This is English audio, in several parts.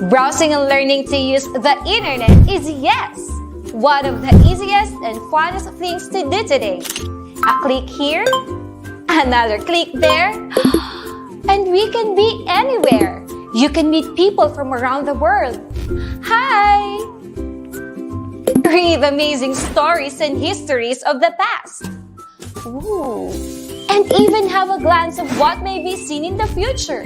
Browsing and learning to use the internet is, yes, one of the easiest and funnest things to do today. A click here, another click there, and we can be anywhere. You can meet people from around the world. Hi! Read amazing stories and histories of the past. Ooh. And even have a glance of what may be seen in the future.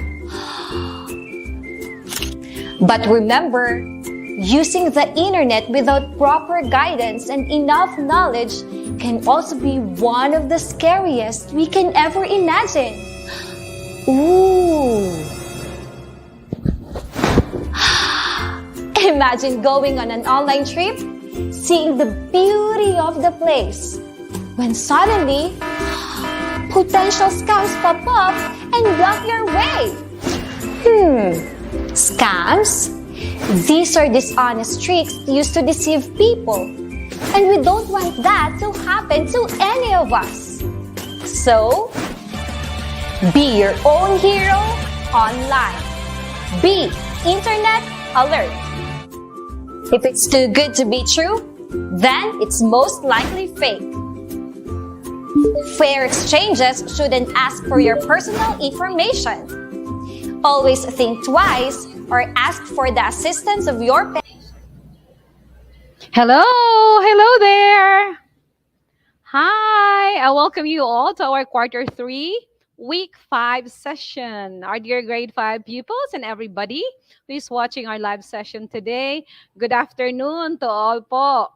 But remember, using the internet without proper guidance and enough knowledge can also be one of the scariest we can ever imagine. Ooh! Imagine going on an online trip, seeing the beauty of the place, when suddenly, potential scams pop up and block your way. Scams? These are dishonest tricks used to deceive people. And we don't want that to happen to any of us. So, be your own hero online. Be internet alert. If it's too good to be true, then it's most likely fake. Fair exchanges shouldn't ask for your personal information. Always think twice or ask for the assistance of your parents. Hello there. Hi, I welcome you all to our quarter 3, week 5 session. Our dear grade 5 pupils and everybody who is watching our live session today, good afternoon to all po.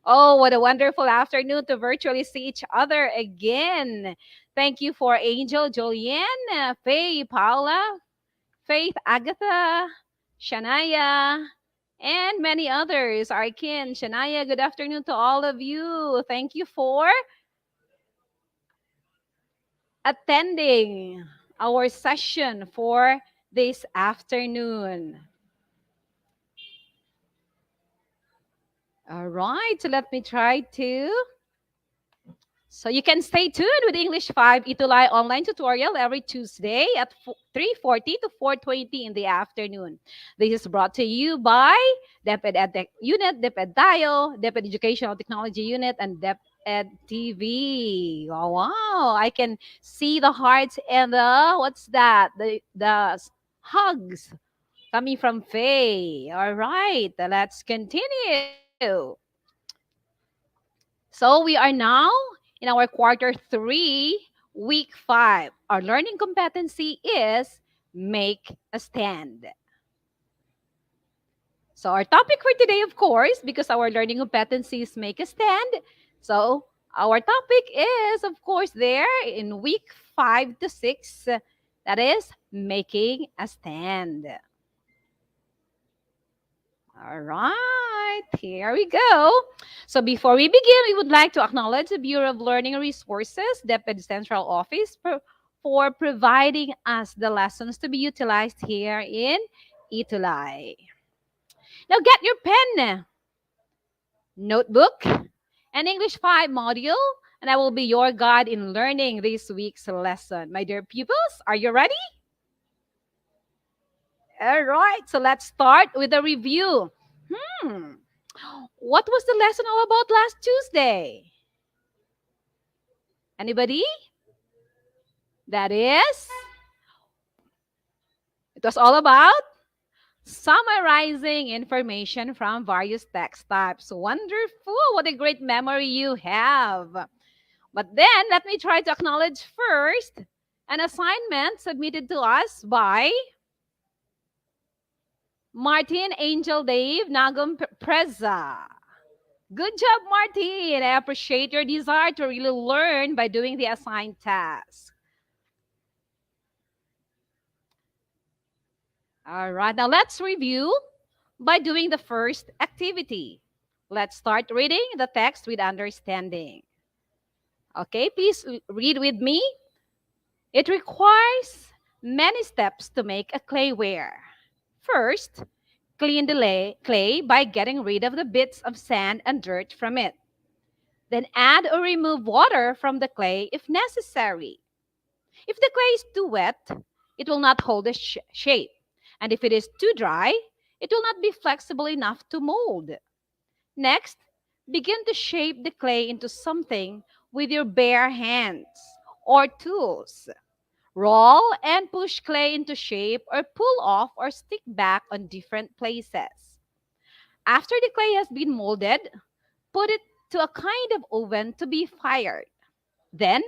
Oh, what a wonderful afternoon to virtually see each other again. Thank you for Angel, Julianne, Faye, Paula, Faith, Agatha, Shania, and many others. Arkin, Shania, good afternoon to all of you. Thank you for attending our session for this afternoon. All right, so let me try to. So you can stay tuned with English 5 ETUlay online tutorial every Tuesday at 3:40 to 4:20 in the afternoon. This is brought to you by DepEd Ed Unit, DepEd Tayo, DepEd Educational Technology Unit, and DepEd TV. Oh, wow, I can see the hearts and the, what's that? The hugs coming from Faye. All right, let's continue. So we are now in our quarter 3, week 5. Our learning competency is make a stand. So our topic for today, of course, because our learning competency is make a stand. So our topic is, of course, there in week 5 to 6, that is making a stand. All right, here we go. So before we begin, we would like to acknowledge the Bureau of Learning Resources, DepEd Central Office, for providing us the lessons to be utilized here in ETUlay. Now get your pen, notebook, and English 5 module, and I will be your guide in learning this week's lesson. My dear pupils, are you ready? All right, so let's start with a review. What was the lesson all about last Tuesday? Anybody? That is? It was all about summarizing information from various text types. Wonderful. What a great memory you have. But then, let me try to acknowledge first an assignment submitted to us by Martin Angel Dave Nagum Preza. Good job, Martin. I appreciate your desire to really learn by doing the assigned task. All right, now let's review by doing the first activity. Let's start reading the text with understanding. Okay, please read with me. It requires many steps to make a clayware. First, clean the clay by getting rid of the bits of sand and dirt from it. Then add or remove water from the clay if necessary. If the clay is too wet, it will not hold the shape. And if it is too dry, it will not be flexible enough to mold. Next, begin to shape the clay into something with your bare hands or tools. Roll and push clay into shape or pull off or stick back on different places. After the clay has been molded, put it to a kind of oven to be fired. Then,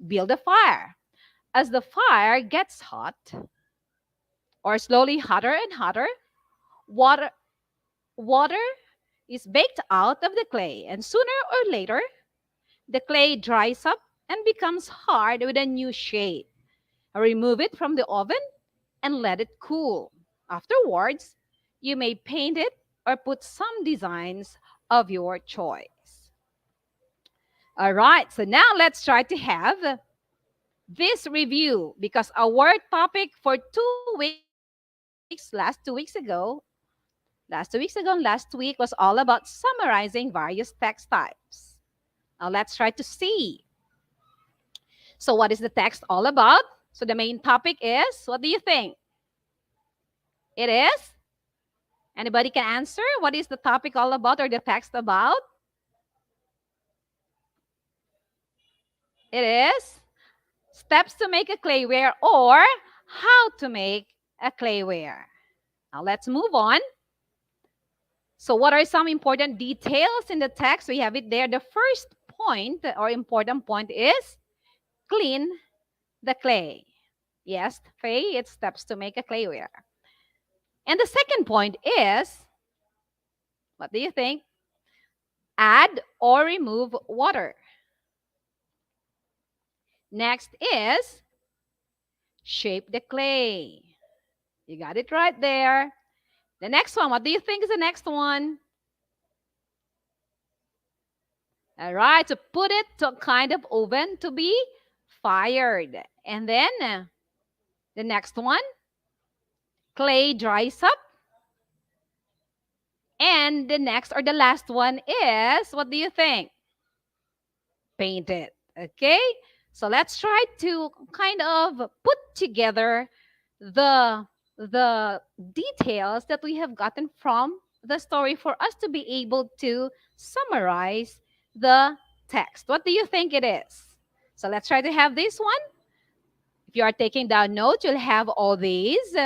build a fire. As the fire gets hot, or slowly hotter and hotter, water, water is baked out of the clay, and sooner or later, the clay dries up and becomes hard with a new shape. Remove it from the oven and let it cool. Afterwards, you may paint it or put some designs of your choice. All right, so now let's try to have this review because our topic for 2 weeks, last 2 weeks ago and last week was all about summarizing various text types. Now let's try to see. So what is the text all about? So the main topic is, what do you think? It is? Anybody can answer? What is the topic all about or the text about? It is steps to make a clayware or how to make a clayware. Now let's move on. So what are some important details in the text? We have it there. The first point or important point is clean the clay. Yes, Faye, it's steps to make a clayware. And the second point is, what do you think? Add or remove water. Next is shape the clay. You got it right there. The next one, what do you think is the next one? All right, so put it to a kind of oven to be fired. And then the next one, clay dries up. And the next or the last one is, what do you think? Paint it. Okay? So let's try to kind of put together the details that we have gotten from the story for us to be able to summarize the text. What do you think it is? So let's try to have this one. If you are taking down notes, you'll have all these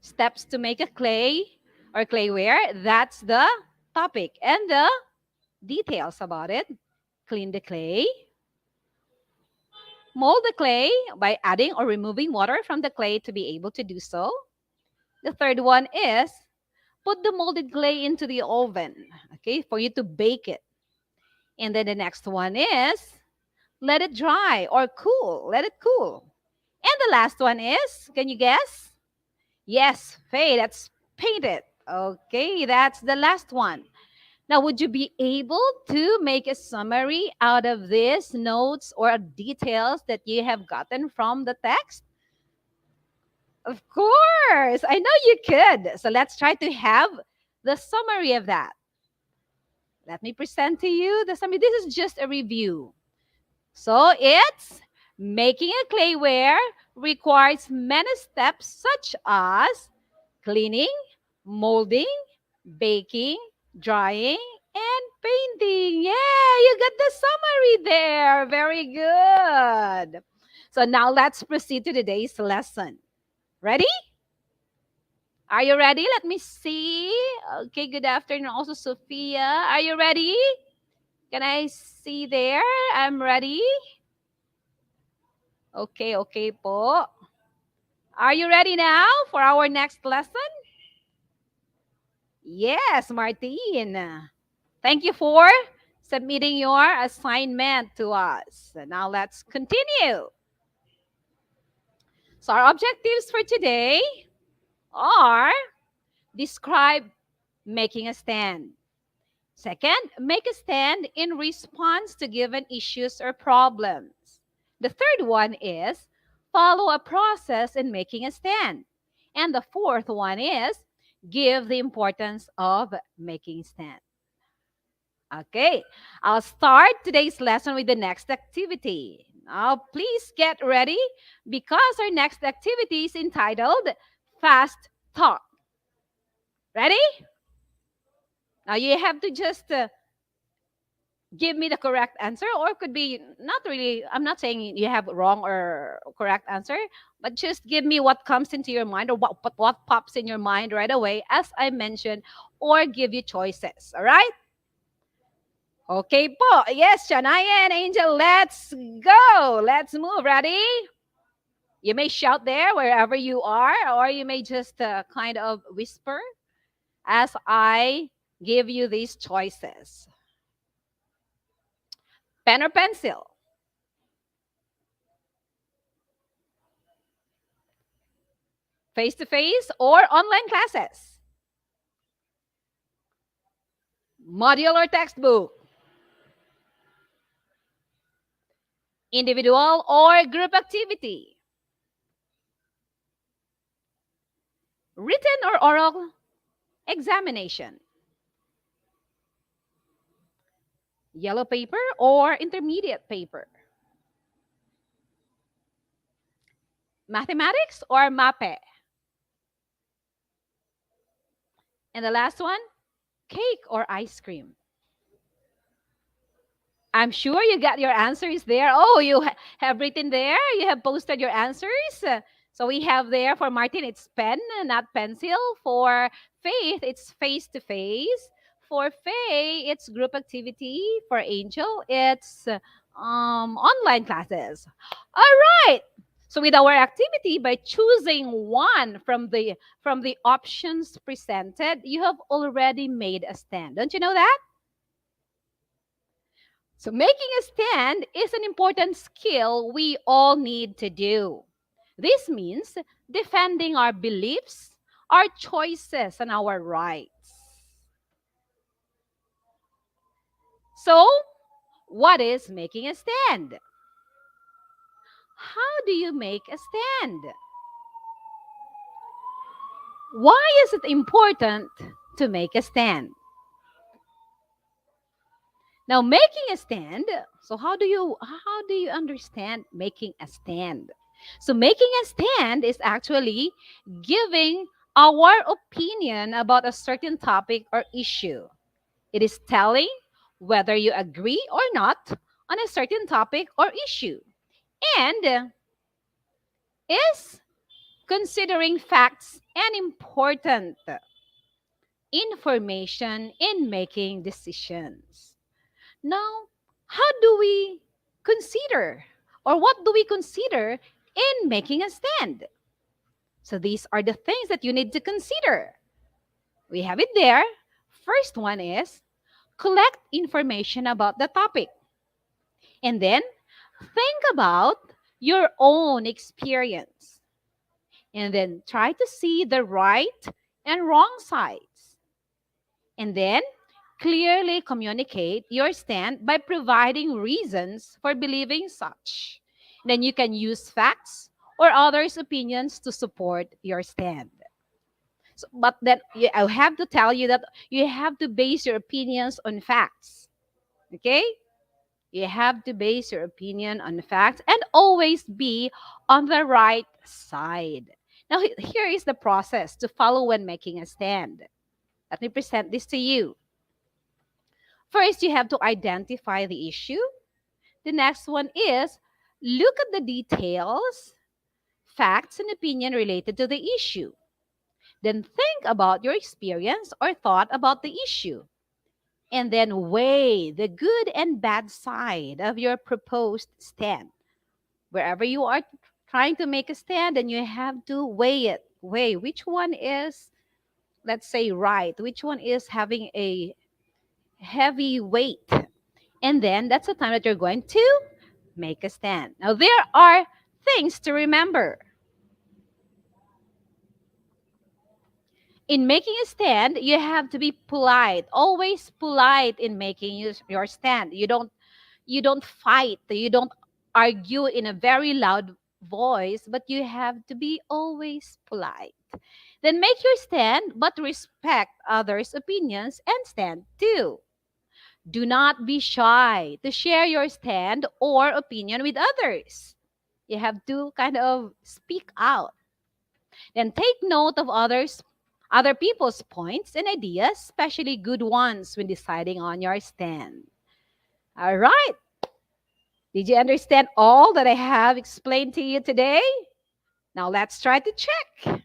steps to make a clay or clayware. That's the topic and the details about it. Clean the clay. Mold the clay by adding or removing water from the clay to be able to do so. The third one is put the molded clay into the oven, okay, for you to bake it. And then the next one is let it dry or cool. Let it cool. And the last one is, can you guess? Yes, Faye, that's paint it. Okay, that's the last one. Now, would you be able to make a summary out of these notes or details that you have gotten from the text? Of course, I know you could. So let's try to have the summary of that. Let me present to you the summary. This is just a review. So it's making a clayware requires many steps such as cleaning, molding, baking, drying, and painting. Yeah, you got the summary there. Very good. So now let's proceed to today's lesson. Ready? Are you ready? Let me see. Okay, good afternoon also, Sophia. Are you ready? Can I see there? I'm ready. Okay po. Are you ready now for our next lesson? Yes, Martine. Thank you for submitting your assignment to us. Now let's continue. So our objectives for today are describe making a stand. Second, make a stand in response to given issues or problems. The third one is follow a process in making a stand. And the fourth one is give the importance of making stand. Okay, I'll start today's lesson with the next activity. Now, please get ready because our next activity is entitled fast talk. Ready? Now you have to just give me the correct answer, or it could be not really. I'm not saying you have wrong or correct answer, but just give me what comes into your mind, or what pops in your mind right away, as I mentioned, or give you choices. All right? Okay po. Yes, Shania and Angel, let's go. Let's move. Ready? You may shout there wherever you are, or you may just kind of whisper as I give you these choices. Pen or pencil? Face to face or online classes? Module or textbook? Individual or group activity? Written or oral examination? Yellow paper or intermediate paper? Mathematics or MAPE? And the last one, cake or ice cream? I'm sure you got your answers there. Oh, you have written there. You have posted your answers. So we have there for Martin, it's pen, not pencil. For Faith, it's face to face. For Faye, it's group activity. For Angel, it's online classes. All right. So with our activity, by choosing one from the options presented, you have already made a stand. Don't you know that? So making a stand is an important skill we all need to do. This means defending our beliefs, our choices, and our rights. So, what is making a stand? How do you make a stand? Why is it important to make a stand? Now, making a stand, so how do you understand making a stand? So making a stand is actually giving our opinion about a certain topic or issue. It is telling whether you agree or not on a certain topic or issue. And is considering facts and important information in making decisions. Now, how do we consider, or what do we consider in making a stand? So these are the things that you need to consider. We have it there. First one is collect information about the topic. And then think about your own experience. And then try to see the right and wrong sides. And then clearly communicate your stand by providing reasons for believing such. Then you can use facts or others' opinions to support your stand. So, but then I have to tell you that you have to base your opinions on facts. Okay? You have to base your opinion on facts and always be on the right side. Now, here is the process to follow when making a stand. Let me present this to you. First, you have to identify the issue. The next one is look at the details, facts, and opinion related to the issue. Then think about your experience or thought about the issue. And then weigh the good and bad side of your proposed stand. Wherever you are trying to make a stand, then you have to weigh it. Weigh which one is, let's say, right, which one is having a heavy weight. And then that's the time that you're going to make a stand. Now, there are things to remember. In making a stand, you have to be polite. Always polite in making your stand. You don't fight. You don't argue in a very loud voice, but you have to be always polite. Then make your stand, but respect others' opinions and stand too. Do not be shy to share your stand or opinion with others. You have to kind of speak out. Then take note of other people's points and ideas, especially good ones when deciding on your stand. All right. Did you understand all that I have explained to you today? Now let's try to check.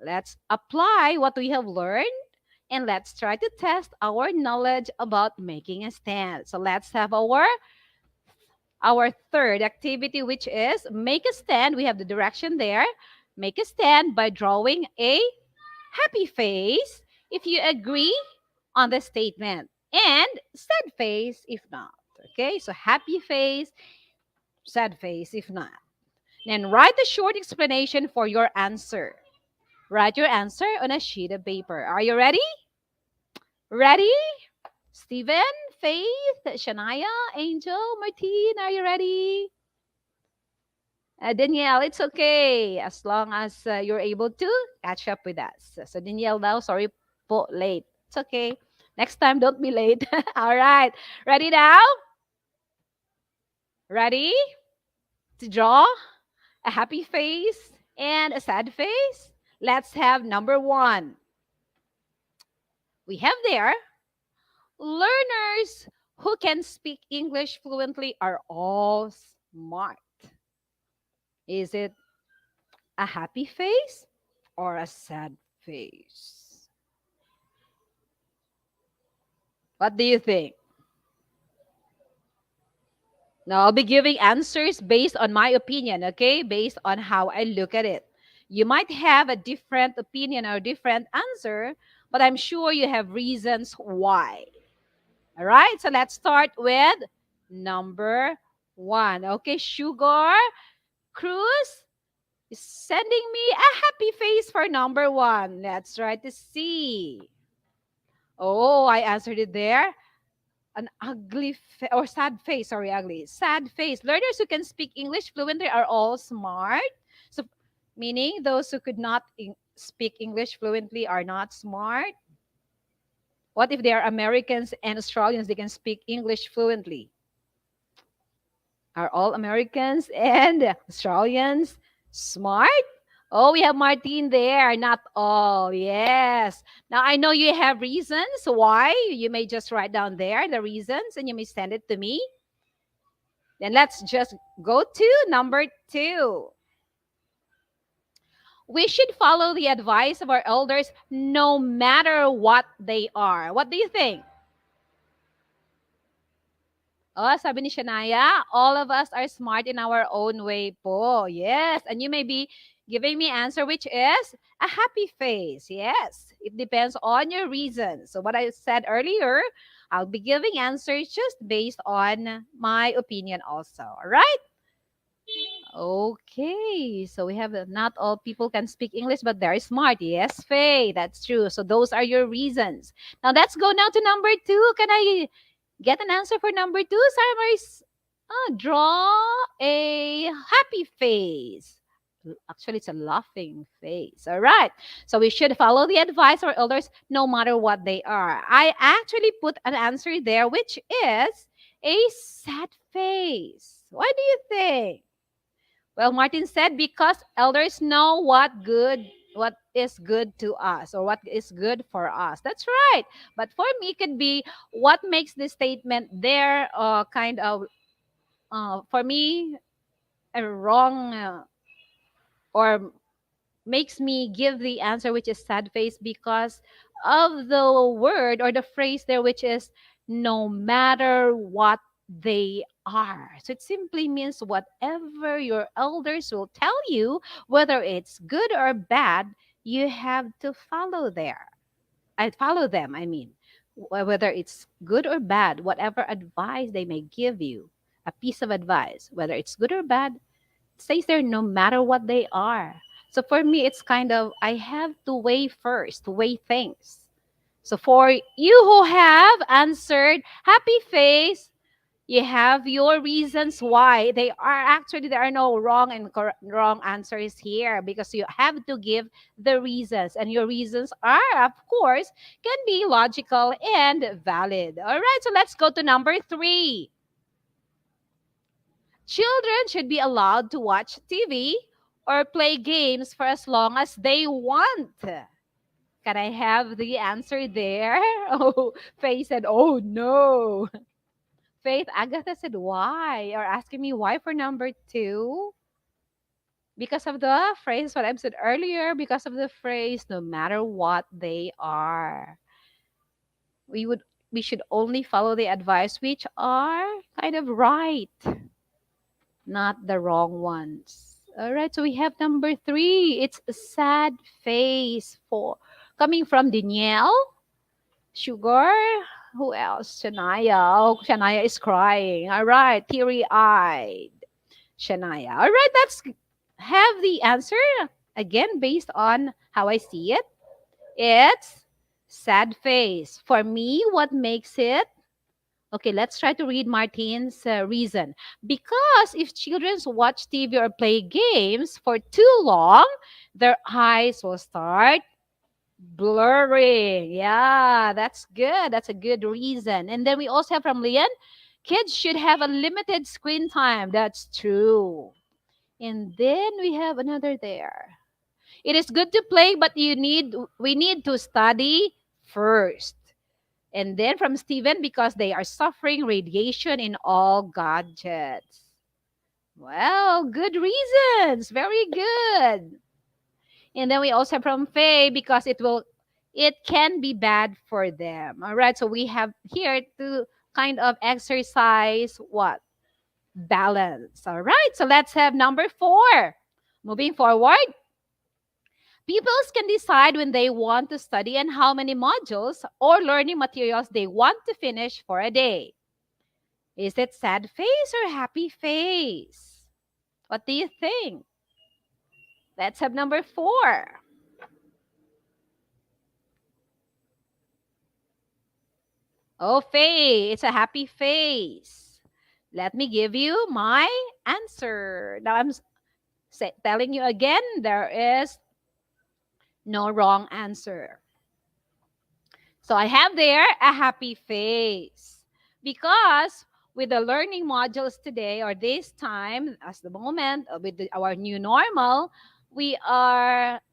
Let's apply what we have learned and let's try to test our knowledge about making a stand. So let's have our third activity, which is make a stand. We have the direction there. Make a stand by drawing a happy face if you agree on the statement and sad face if not. Okay, so happy face, sad face if not. Then write a short explanation for your answer. Write your answer on a sheet of paper. Are you ready? Ready? Steven, Faith, Shania, Angel, Martine, are you ready? Danielle, it's okay as long as you're able to catch up with us. So Danielle now, sorry po late. It's okay. Next time, don't be late. All right. Ready now? Ready to draw a happy face and a sad face? Let's have number one. We have there, learners who can speak English fluently are all smart. Is it a happy face or a sad face? What do you think? Now, I'll be giving answers based on my opinion, okay? Based on how I look at it. You might have a different opinion or different answer, but I'm sure you have reasons why. All right, so let's start with number one. Okay, Sugar Cruz is sending me a happy face for number one. Let's try to see. Oh, I answered it there. An ugly or sad face. Sorry, ugly. Sad face. Learners who can speak English fluently are all smart. So, meaning those who could not speak English fluently are not smart. What if they are Americans and Australians? They can speak English fluently. Are all Americans and Australians smart? Oh, we have Martine there. Not all. Yes. Now, I know you have reasons why. You may just write down there the reasons and you may send it to me. Then let's just go to number two. We should follow the advice of our elders no matter what they are. What do you think? Oh, sabi ni Shania, all of us are smart in our own way po. Yes. And you may be giving me answer which is a happy face. Yes. It depends on your reason. So what I said earlier, I'll be giving answers just based on my opinion also. All right? Okay. So we have not all people can speak English, but they're smart. Yes, Faye. That's true. So those are your reasons. Now let's go now to number two. Can I get an answer for number two? Sarah Maris, draw a happy face. Actually, it's a laughing face. All right. So we should follow the advice of our elders no matter what they are. I actually put an answer there, which is a sad face. Why do you think? Well, Martin said because elders know what is good to us or what is good for us. That's right. But for me, it could be what makes this statement there kind of, for me, a wrong or makes me give the answer which is sad face because of the word or the phrase there which is no matter what they are. So it simply means whatever your elders will tell you, whether it's good or bad, you have to follow there. I follow them, I mean. Whether it's good or bad, whatever advice they may give you, a piece of advice, whether it's good or bad, it stays there no matter what they are. So for me, it's kind of, I have to weigh first, weigh things. So for you who have answered happy face, you have your reasons why. There are no wrong and wrong answers here because you have to give the reasons. And your reasons are, of course, can be logical and valid. All right, so let's go to number three. Children should be allowed to watch TV or play games for as long as they want. Can I have the answer there? Oh, Faye said, oh no. Faith, Agatha said, why? Or asking me why for number two? Because of the phrase, what I've said earlier, because of the phrase, no matter what they are. We would we should only follow the advice which are kind of right, not the wrong ones. All right, so we have number three. It's a sad face for coming from Danielle. Sugar. Who else? Shania. Oh, Shania is crying. All right, teary-eyed. Shania. All right, let's have the answer again based on how I see it. It's sad face. For me, what makes it? Okay, let's try to read Martin's reason. Because if children watch TV or play games for too long, their eyes will start blurring. Yeah, that's good. That's a good reason. And then we also have from Leon, kids should have a limited screen time. That's true. And then we have another there. It is good to play, but we need to study first. And then from Steven, because they are suffering radiation in all gadgets. Well, good reasons. Very good. And then we also have from Faye, because it can be bad for them. All right. So we have here to kind of exercise what? Balance. All right. So let's have number four. Moving forward. Pupils can decide when they want to study and how many modules or learning materials they want to finish for a day. Is it sad face or happy face? What do you think? Let's have number four. Oh, Faye, it's a happy face. Let me give you my answer. Now I'm telling you again, there is no wrong answer. So I have there a happy face. Because with the learning modules today or this time, as the moment with our new normal,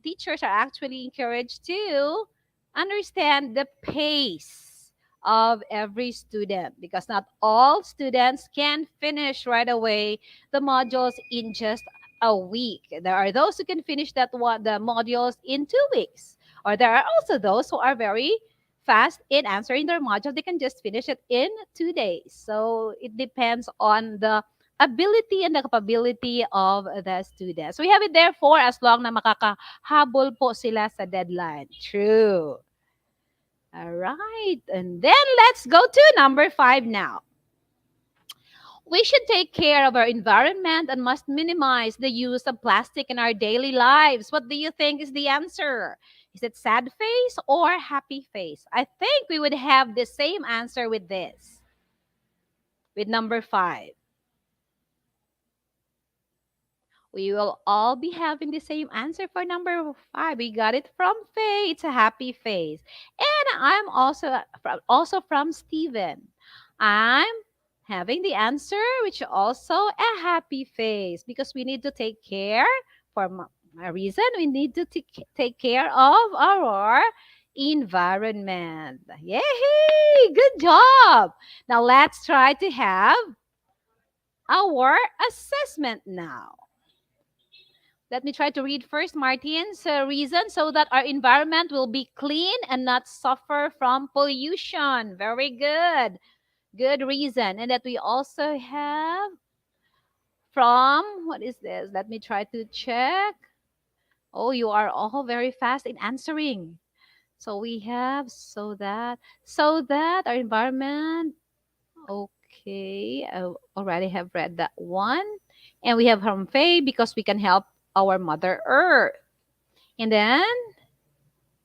teachers are actually encouraged to understand the pace of every student, because not all students can finish right away the modules in just a week. There are those who can finish the modules in 2 weeks, or there are also those who are very fast in answering their module. They can just finish it in 2 days. So it depends on the ability and the capability of the student. So we have it there for as long na makakahabol po sila sa deadline. True. All right. And then let's go to number 5 now. We should take care of our environment and must minimize the use of plastic in our daily lives. What do you think is the answer? Is it sad face or happy face? I think we would have the same answer with this. With number 5. We will all be having the same answer for number 5. We got it from Faye. It's a happy face. And I'm also from Steven. I'm having the answer, which is also a happy face, because we need to take care, for my reason, we need to take care of our environment. Yay! Good job! Now let's try to have our assessment now. Let me try to read first Martin's reason, so that our environment will be clean and not suffer from pollution. Very good. Good reason. And that we also have from, what is this? Let me try to check. Oh, you are all very fast in answering. So we have so that our environment, okay, I already have read that one. And we have from Faye, because we can help our Mother Earth. And then,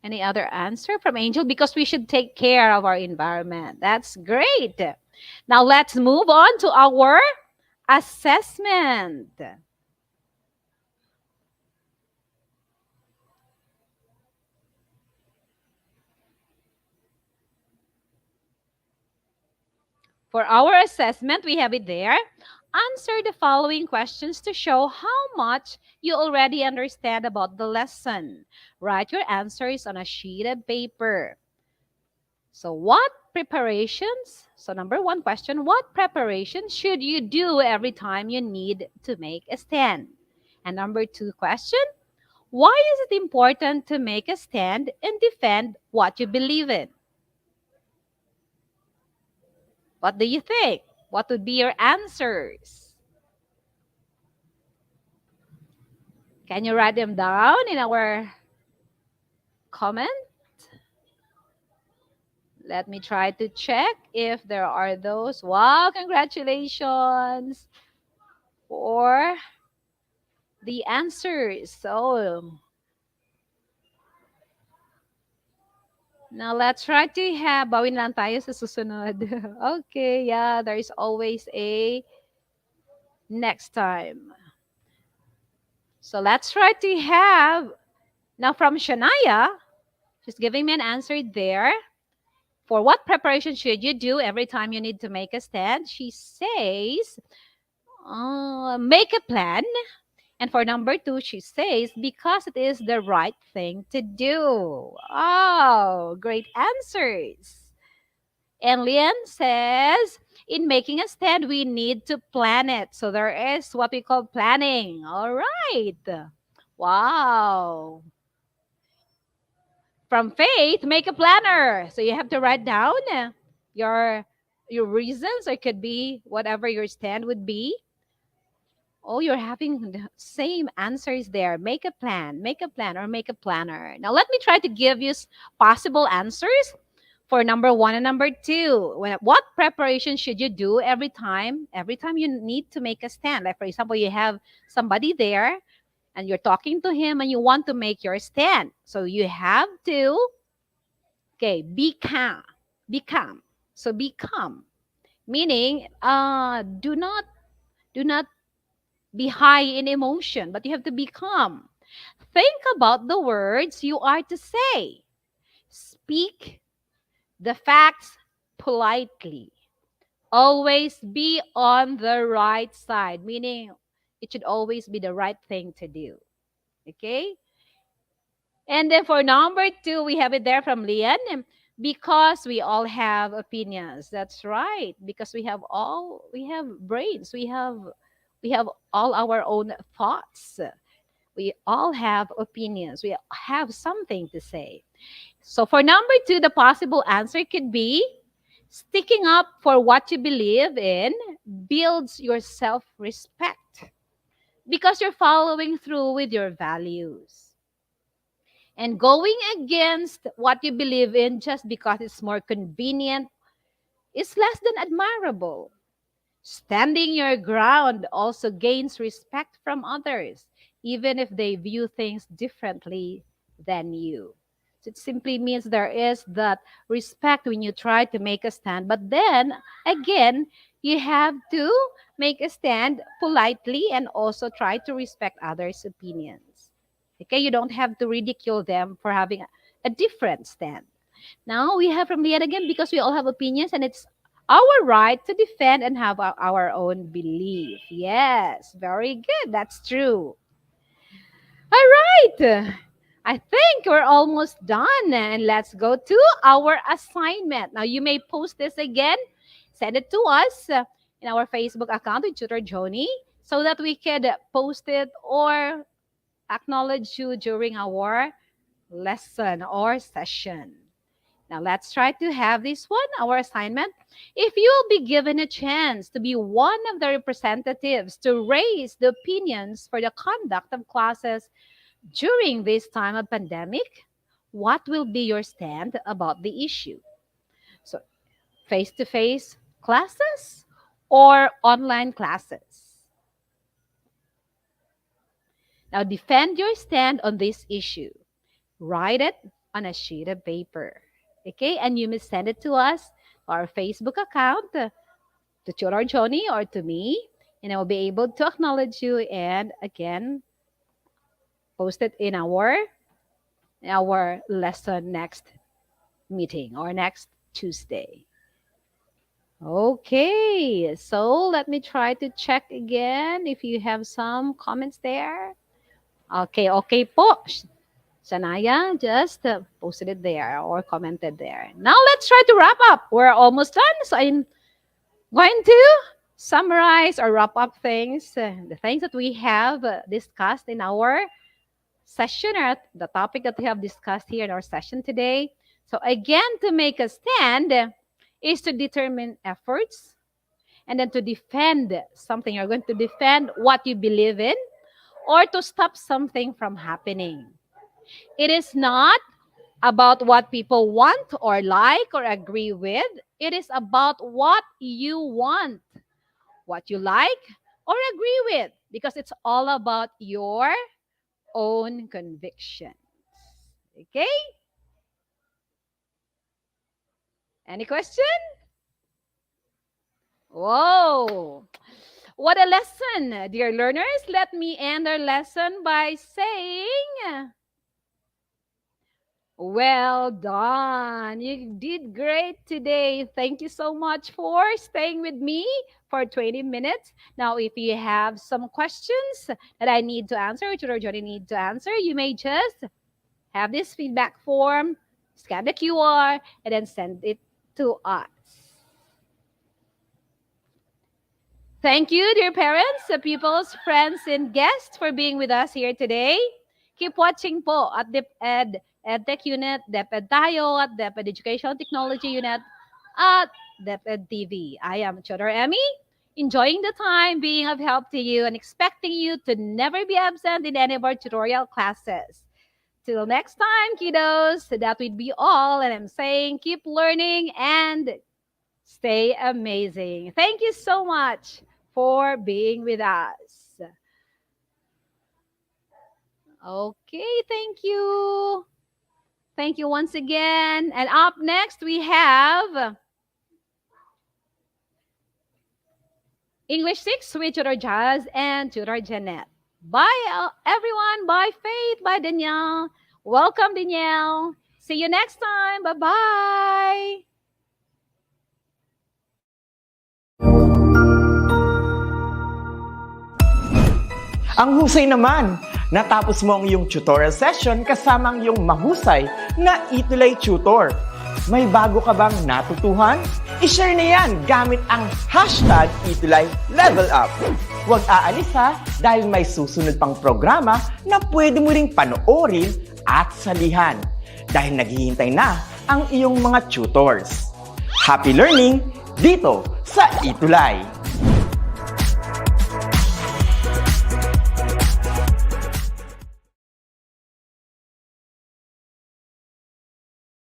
any other answer from Angel? Because we should take care of our environment. That's great. Now let's move on to our assessment. For our assessment, we have it there. Answer the following questions to show how much you already understand about the lesson. Write your answers on a sheet of paper. So, what preparations? So, number one question, what preparations should you do every time you need to make a stand? And number two question, why is it important to make a stand and defend what you believe in? What do you think? What would be your answers? Can you write them down in our comment? Let me try to check if there are those. Wow, congratulations for the answers. So now let's try to have, bawin lang tayo sa susunod. Okay, yeah, there is always a next time. So let's try to have, now from Shania, she's giving me an answer there. For what preparation should you do every time you need to make a stand? She says, make a plan. And for number two, she says, because it is the right thing to do. Oh, great answers. And Lian says, in making a stand, we need to plan it. So there is what we call planning. All right. Wow. From Faith, make a planner. So you have to write down your your reasons. Or it could be whatever your stand would be. Oh, you're having the same answers there. Make a plan, or make a planner. Now, let me try to give you possible answers for number one and number two. What preparation should you do every time? Every time you need to make a stand. Like, for example, you have somebody there and you're talking to him and you want to make your stand. So you have to, okay, be calm. Be calm. So be calm. Meaning, do not be high in emotion, but you have to be calm. Think about the words you are to say. Speak the facts politely. Always be on the right side, meaning it should always be the right thing to do. Okay? And then for number two, we have it there from Lian. Because we all have opinions. That's right. Because we have brains. We have all our own thoughts. We all have opinions. We have something to say. So for number two, the possible answer could be sticking up for what you believe in builds your self-respect because you're following through with your values. And going against what you believe in just because it's more convenient is less than admirable. Standing your ground also gains respect from others, even if they view things differently than you. So it simply means there is that respect when you try to make a stand. But then, again, you have to make a stand politely and also try to respect others' opinions. Okay, you don't have to ridicule them for having a different stand. Now we have from the end again because we all have opinions and it's our right to defend and have our own belief. Yes, very good. That's true. All right. I think we're almost done and let's go to our assignment. Now you may post this again. Send it to us in our Facebook account with Tutor Joni so that we could post it or acknowledge you during our lesson or session. Now let's try to have this one, our assignment. If you'll be given a chance to be one of the representatives to raise the opinions for the conduct of classes during this time of pandemic, what will be your stand about the issue? So face-to-face classes or online classes? Now defend your stand on this issue. Write it on a sheet of paper. Okay, and you may send it to us, our Facebook account, to Tutor Joni or to me, and I will be able to acknowledge you and again post it in our lesson next meeting or next Tuesday. Okay, so let me try to check again if you have some comments there. Okay po. Sanaya just posted it there or commented there. Now let's try to wrap up. We're almost done, so I'm going to summarize or wrap up the things that we have discussed in our session or the topic that we have discussed here in our session today. So again, to make a stand is to determine efforts and then to defend something. You're going to defend what you believe in or to stop something from happening. It is not about what people want or like or agree with. It is about what you want, what you like or agree with, because it's all about your own convictions. Okay? Any question? Whoa! What a lesson, dear learners. Let me end our lesson by saying, well done. You did great today. Thank you so much for staying with me for 20 minutes. Now, if you have some questions that I need to answer, or Tutor Johnny need to answer, you may just have this feedback form, scan the QR, and then send it to us. Thank you, dear parents, pupils, friends, and guests for being with us here today. Keep watching po at DepEd EdTech Unit, DepEd Tayo, at DepEd Educational Technology Unit, at DepEd TV. I am Tutor Emmy, enjoying the time, being of help to you, and expecting you to never be absent in any of our tutorial classes. Till next time, kiddos, that would be all. And I'm saying keep learning and stay amazing. Thank you so much for being with us. Okay, thank you. Thank you once again. And up next, we have English 6 with Tutor Jazz and Tutor Jeanette. Bye, everyone. Bye, Faith. Bye, Danielle. Welcome, Danielle. See you next time. Bye-bye. Ang husay naman! Natapos mo ang iyong tutorial session kasama ang iyong mahusay na ETUlay tutor. May bago ka bang natutuhan? I-share na yan gamit ang hashtag #ETUlayLevelUp. Huwag aalis ha, dahil may susunod pang programa na pwede mo ring panoorin at salihan. Dahil naghihintay na ang iyong mga tutors. Happy learning dito sa ETUlay!